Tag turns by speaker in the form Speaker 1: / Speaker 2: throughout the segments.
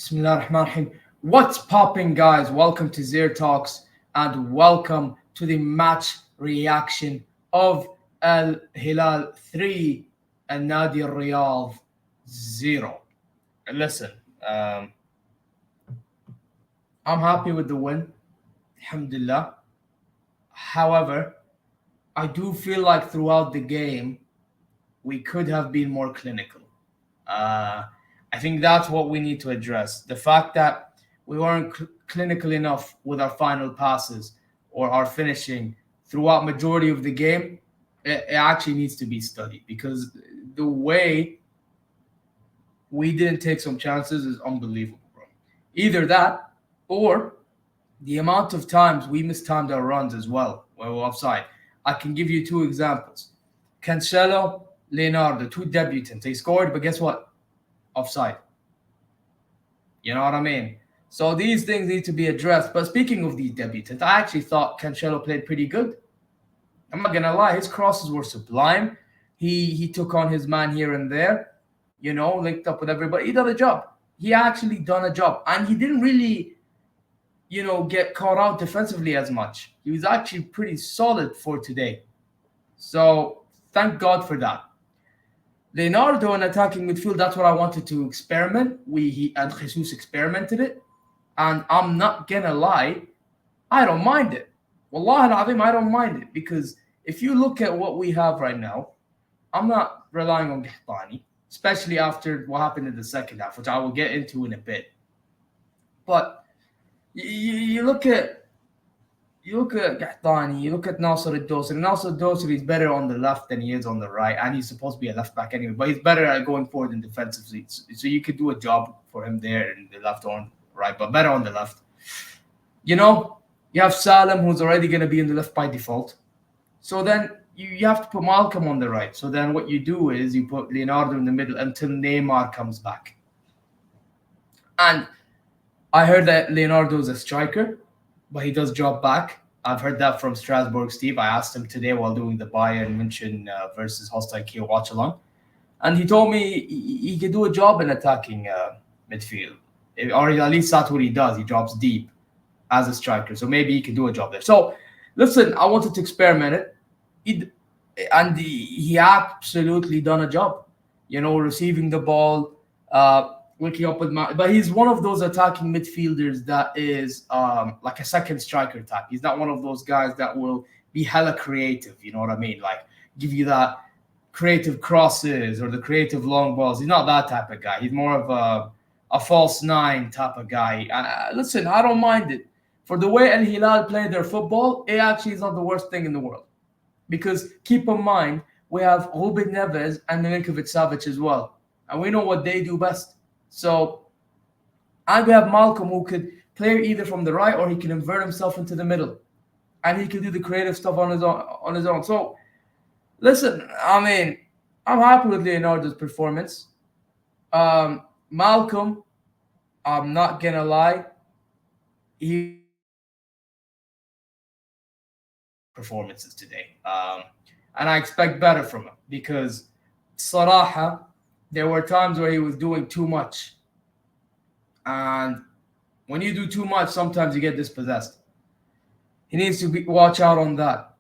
Speaker 1: Bismillah ar-Rahman ar-Rahim. What's popping, guys? Welcome to ZeerTalks and welcome to the match reaction of Al Hilal 3 and Nadi Riyadh 0. Listen, um, I'm happy with the win, alhamdulillah. However, I do feel like throughout the game, we could have been more clinical. Uh, I think that's what we need to address. The fact that we weren't clinical enough with our final passes or our finishing throughout majority of the game, it actually needs to be studied because the way we didn't take some chances is unbelievable, bro. Either that or the amount of times we mistimed our runs as well when we're offside. I can give you two examples. Cancelo, Leonardo, two debutants. They scored, but guess what? Offside. You know what I mean? So these things need to be addressed. But speaking of these debutants, I actually thought Cancelo played pretty good. I'm not gonna lie, his crosses were sublime. He took on his man here and there, linked up with everybody. He done a job. He actually done a job. And he didn't really, get caught out defensively as much. He was actually pretty solid for today. So thank God for that. Leonardo in attacking midfield, that's what I wanted to experiment. He and Jesus experimented it. And I'm not gonna lie, I don't mind it. Wallah al-Azim, I don't mind it. Because if you look at what we have right now, I'm not relying on Gahtani, especially after what happened in the second half, which I will get into in a bit. But you look at Gahtani, you look at Nasser al-Dosri. Nasser al-Dosri is better on the left than he is on the right, and he's supposed to be a left back anyway, but he's better at going forward in defensive seats. So you could do a job for him there in the left or right, but better on the left. You have Salem, who's already going to be in the left by default. So then you have to put Malcolm on the right. So then what you do is you put Leonardo in the middle until Neymar comes back. And I heard that Leonardo is a striker, but he does drop back. I've heard that from Strasbourg Steve. I asked him today while doing the Bayern München versus Hostile Kiel watch along. And he told me he could do a job in attacking midfield. Or at least that's what he does. He drops deep as a striker. So maybe he can do a job there. So listen, I wanted to experiment it. He absolutely done a job. Receiving the ball, waking up with but he's one of those attacking midfielders that is like a second striker type. He's not one of those guys that will be hella creative, you know what I mean? Like give you that creative crosses or the creative long balls. He's not that type of guy. He's more of a false nine type of guy. Listen, I don't mind it. For the way Al Hilal play their football, it actually is not the worst thing in the world. Because keep in mind, we have Ruben Neves and Milinkovic-Savic as well. And we know what they do best. So, and we have Malcolm who could play either from the right or he can invert himself into the middle, and he can do the creative stuff on his own. So, listen, I mean, I'm happy with Leonardo's performance. Malcolm, I'm not gonna lie, he performances today, and I expect better from him because, Saraha. There were times where he was doing too much. And when you do too much, sometimes you get dispossessed. He needs to watch out on that.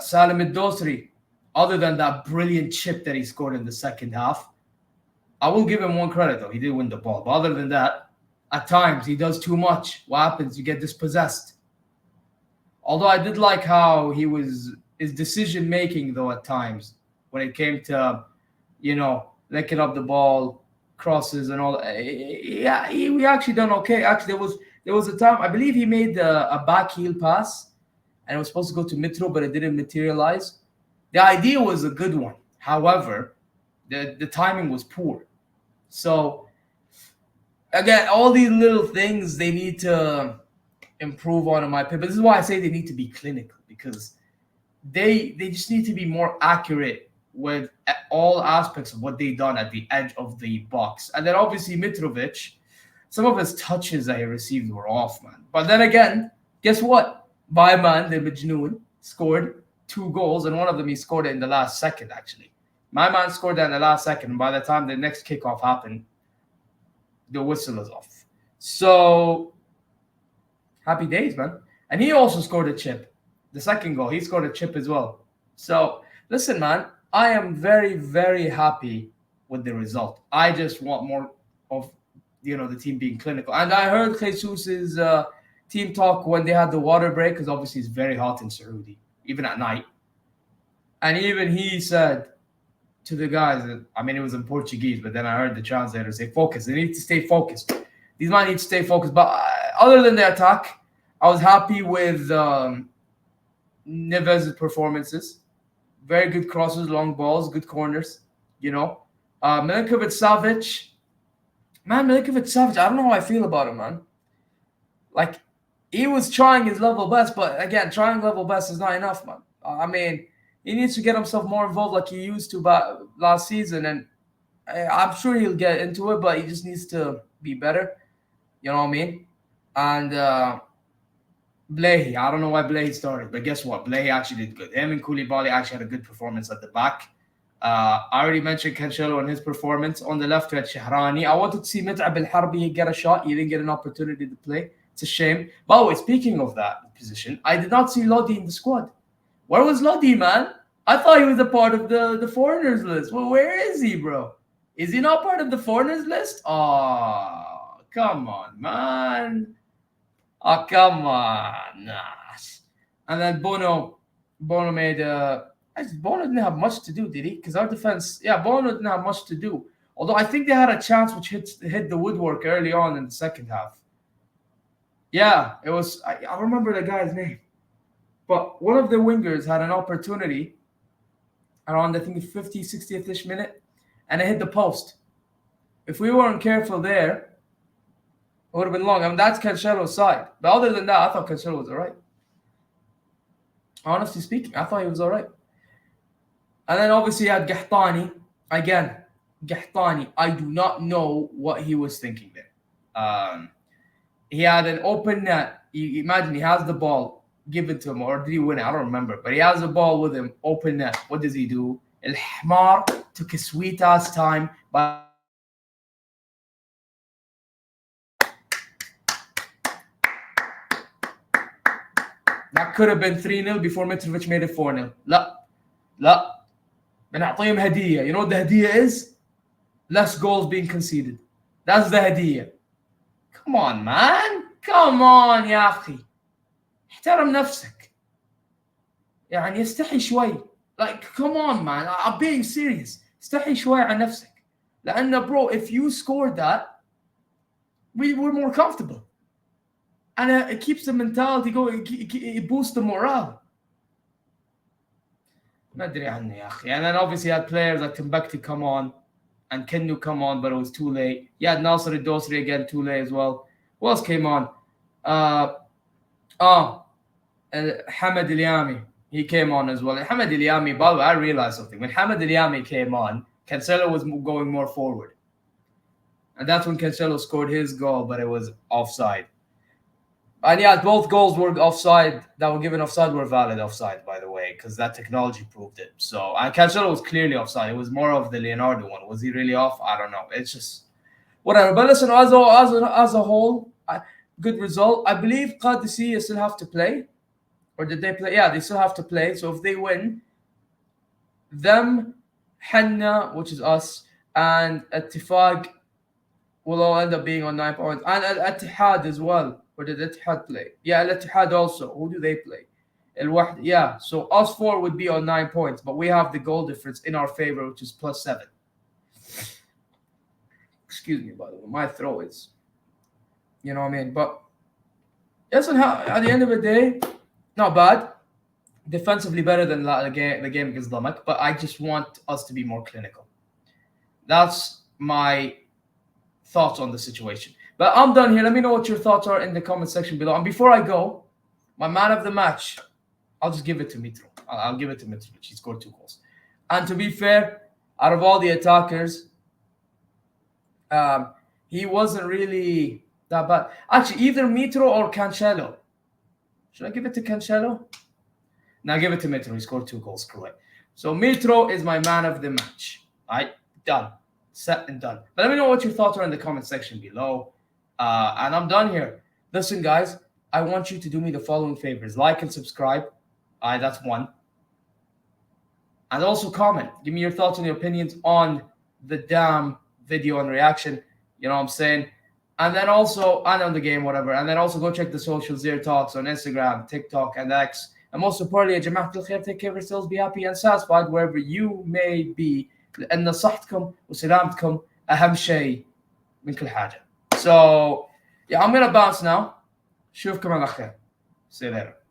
Speaker 1: Salim al-Dosri, other than that brilliant chip that he scored in the second half, I will give him one credit, though. He did win the ball. But other than that, at times he does too much. What happens? You get dispossessed. Although I did like how his decision-making, though, at times, when it came to, licking up the ball, crosses and all. Yeah, we actually done okay. Actually, there was a time I believe he made a back heel pass, and it was supposed to go to Mitro, but it didn't materialize. The idea was a good one. However, the timing was poor. So again, all these little things they need to improve on in my opinion. But this is why I say they need to be clinical because they just need to be more accurate with all aspects of what they done at the edge of the box. And then obviously Mitrovic, some of his touches that he received were off, man. But then again, guess what? My man, the Majnoon, scored 2 goals, and one of them he scored it in the last second, actually. My man scored that in the last second, and by the time the next kickoff happened, the whistle is off. So happy days, man. And he also scored a chip. The second goal, he scored a chip as well. So listen, man, I am very, very happy with the result. I just want more of the team being clinical. And I heard Jesus's team talk when they had the water break, because obviously it's very hot in Saudi, even at night. And even he said to the guys, I mean, it was in Portuguese, but then I heard the translator say, focus. They need to stay focused. These men need to stay focused. But other than the attack, I was happy with Neves' performances. Very good crosses, long balls, good corners. Milinkovic Savic. Man, Milinkovic Savic, I don't know how I feel about him, man. Like, he was trying his level best, but again, trying level best is not enough, man. I mean, he needs to get himself more involved like he used to last season, and I'm sure he'll get into it, but he just needs to be better. You know what I mean? And Blehi, I don't know why Blehi started, but guess what? Blehi actually did good. Him and Koulibaly actually had a good performance at the back. I already mentioned Cancelo and his performance. On the left, we had Shahrani. I wanted to see Mit'ab al-Harbi get a shot. He didn't get an opportunity to play. It's a shame. By the way, speaking of that position, I did not see Lodi in the squad. Where was Lodi, man? I thought he was a part of the foreigners list. Well, where is he, bro? Is he not part of the foreigners list? Oh, come on, man. Oh, come on. Nah. And then Bono made Bono didn't have much to do, did he? Because our defense, Bono didn't have much to do. Although I think they had a chance which hit the woodwork early on in the second half. Yeah, it was. I remember the guy's name. But one of the wingers had an opportunity around, I think, the 50th, 60th-ish minute, and it hit the post. If we weren't careful there, it would have been long. I mean, that's Cancelo's side. But other than that, I thought Cancelo was all right. Honestly speaking, I thought he was all right. And then obviously you had Gahtani. Again, Gahtani, I do not know what he was thinking there. He had an open net. You imagine he has the ball given to him, or did he win it? I don't remember. But he has the ball with him, open net. What does he do? El Hmar took his sweet ass time. That could have been 3-0 before Mitrovic made it 4-0. لا بنعطيهم هدية. You know what the هدية is? Less goals being conceded. That's the هدية. Come on, man. Come on يا أخي. احترم نفسك. يعني استحي شوي. Like, come on, man. I'm being serious. استحي شوي عن نفسك. لأن, bro, if you scored that, we were more comfortable. And it keeps the mentality going. It boosts the morale. ما أدري عنه يا أخي. And then obviously you had players like Timbuktu come on and Kinnu come on, but it was too late. You had Nasser Dosri again, too late as well. Who else came on? Hamad El-Yami. He came on as well. Hamad El-Yami, by the way, I realized something. When Hamad El-Yami came on, Cancelo was going more forward. And that's when Cancelo scored his goal, but it was offside. And yeah, both goals were offside. That were given offside were valid offside, by the way, because that technology proved it. So, and Cancelo was clearly offside. It was more of the Leonardo one. Was he really off? I don't know. It's just whatever. But listen, as a whole, good result. I believe Qadisiyah still have to play, or did they play? Yeah, they still have to play. So if they win, them, Henna, which is us, and Attifaq will all end up being on 9 points, and Al-Ittihad as well. Or did Al-Ittihad play? Yeah, Al-Ittihad also. Who do they play? Al-Wahd. Yeah, so us four would be on 9 points, but we have the goal difference in our favor, which is +7. Excuse me, by the way. My throw is, you know what I mean? But yes, at the end of the day, not bad. Defensively better than the game against Lamak, but I just want us to be more clinical. That's my thoughts on the situation. But I'm done here. Let me know what your thoughts are in the comment section below. And before I go, my man of the match, I'll just give it to Mitro. I'll give it to Mitrovic. He scored 2 goals. And to be fair, out of all the attackers, he wasn't really that bad. Actually, either Mitro or Cancelo. Should I give it to Cancelo? Now give it to Mitro. He scored 2 goals. Correct. So Mitro is my man of the match. All right, done. Set and done. But let me know what your thoughts are in the comment section below. And I'm done here. Listen, guys, I want you to do me the following favors: like and subscribe. That's one. And also comment. Give me your thoughts and your opinions on the damn video and reaction. You know what I'm saying? And then also, and on the game, whatever. And then also go check the social ZeerTalks on Instagram, TikTok, and X. And most importantly, يا جماعة الخير, take care of yourselves, be happy and satisfied wherever you may be. لأن صحتكم وسلامتكم أهم شيء من كل حاجة. So, yeah, I'm gonna bounce now. شوفكم على خير. See you later.